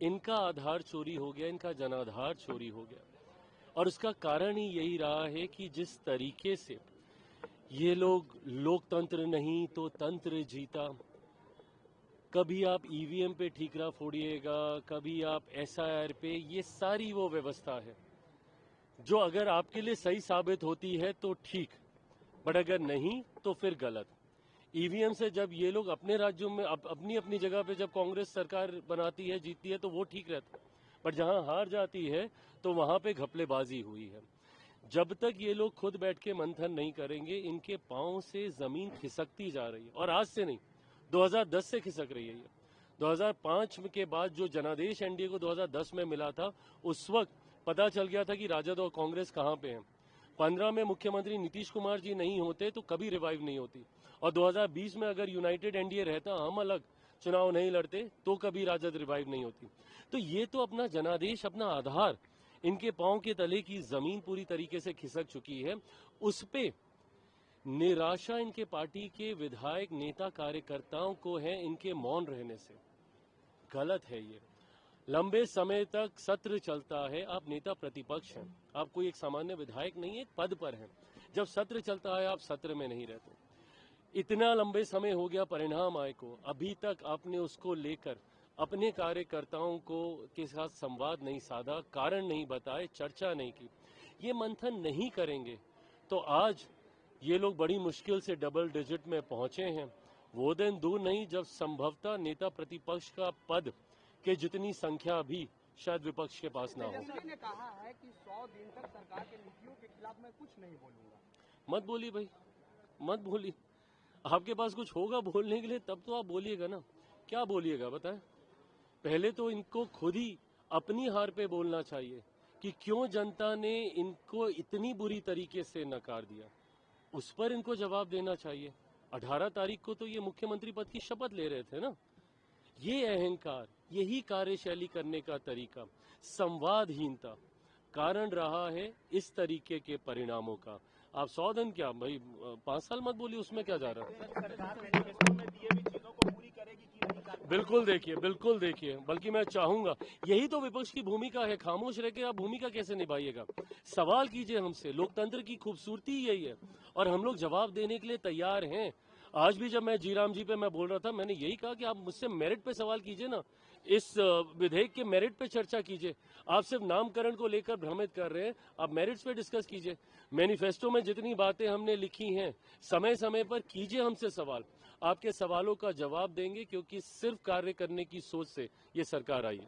इनका आधार चोरी हो गया, इनका जनाधार चोरी हो गया। और उसका कारण ही यही रहा है कि जिस तरीके से ये लोग लोकतंत्र नहीं तो तंत्र जीता, कभी आप ईवीएम पे ठीकरा फोड़िएगा, कभी आप एसआईआर पे, ये सारी वो व्यवस्था है जो अगर आपके लिए सही साबित होती है तो ठीक, बट अगर नहीं तो फिर गलत। ईवीएम से जब ये लोग अपने राज्यों में अपनी अपनी जगह पे जब कांग्रेस सरकार बनाती है, जीतती है, तो वो ठीक रहता है, बट जहां हार जाती है तो वहां पे घपलेबाजी हुई है। जब तक ये लोग खुद बैठ के मंथन नहीं करेंगे, इनके पांव से जमीन खिसकती जा रही है। और आज से नहीं, 2010 से खिसक रही है ये। 2005 के बाद जो जनादेश एनडीए को 2010 में मिला था, उस वक्त पता चल गया था कि राजद और कांग्रेस कहां पे हैं। 15 में मुख्यमंत्री नीतीश कुमार जी नहीं होते तो कभी रिवाइव नहीं होती, और 2020 में अगर यूनाइटेड एनडीए रहता, हम अलग चुनाव नहीं लड़ते, तो कभी राजद रिवाइव नहीं होती। तो ये तो अपना जनादेश, अपना आधार, इनके पांव के तले की जमीन पूरी तरीके से खिसक चुकी है। उस पे निराशा इनके पार्टी के विधायक, नेता, कार्यकर्ताओं को है इनके मौन रहने से। गलत है ये। लंबे समय तक सत्र चलता है, आप नेता प्रतिपक्ष हैं, आप कोई एक सामान्य विधायक नहीं, एक पद पर हैं। जब सत्र चलता है आप सत्र में नहीं रहते। इतना लंबे समय हो गया परिणाम आए को, अभी तक आपने उसको लेकर अपने कार्यकर्ताओं को के साथ संवाद नहीं साधा, कारण नहीं बताए, चर्चा नहीं की। ये मंथन नहीं करेंगे तो आज ये लोग बड़ी मुश्किल से डबल डिजिट में पहुंचे हैं। वो दिन दूर नहीं जब संभवतः नेता प्रतिपक्ष का पद के जितनी संख्या भी शायद विपक्ष के पास ना हो। तेजस्वी ने कहा है कि 100 दिन तक सरकार की नीतियों के खिलाफ मैं कुछ नहीं बोलूंगा। मत बोलिए भाई, मत बोलिए। आपके पास कुछ होगा बोलने के लिए तब तो आप बोलिएगा ना। क्या बोलिएगा बताएं? पहले तो इनको खुद ही अपनी हार पे बोलना चाहिए कि क्यों जनता ने इनको इतनी बुरी तरीके से नकार दिया, उस पर इनको जवाब देना चाहिए। 18 तारीख को तो ये मुख्यमंत्री पद की शपथ ले रहे थे ना। ये अहंकार, यही कार्यशैली करने का तरीका, संवादहीनता कारण रहा है इस तरीके के परिणामों का। आप 100 दिन क्या भाई, 5 साल मत बोलिए, उसमें क्या जा रहा है। सरकार मैनिफेस्टो में दिए हुई चीजों को पूरी करेगी कि नहीं? बिल्कुल देखिए, बल्कि मैं चाहूंगा, यही तो विपक्ष की भूमिका है। खामोश रह के आप भूमिका कैसे निभाइएगा? सवाल कीजिए हमसे, लोकतंत्र की खूबसूरती यही है, और हम लोग जवाब देने के लिए तैयार हैं। आज भी जब मैं जीराम जी पे मैं बोल रहा था, मैंने यही कहा कि आप मुझसे मेरिट पे सवाल कीजिए ना, इस विधेयक के मेरिट पे चर्चा कीजिए। आप सिर्फ नामकरण को लेकर भ्रमित कर रहे हैं, आप मेरिट्स पे डिस्कस कीजिए। मैनिफेस्टो में जितनी बातें हमने लिखी हैं, समय समय पर कीजिए हमसे सवाल, आपके सवालों का जवाब देंगे, क्योंकि सिर्फ कार्य करने की सोच से ये सरकार आई है।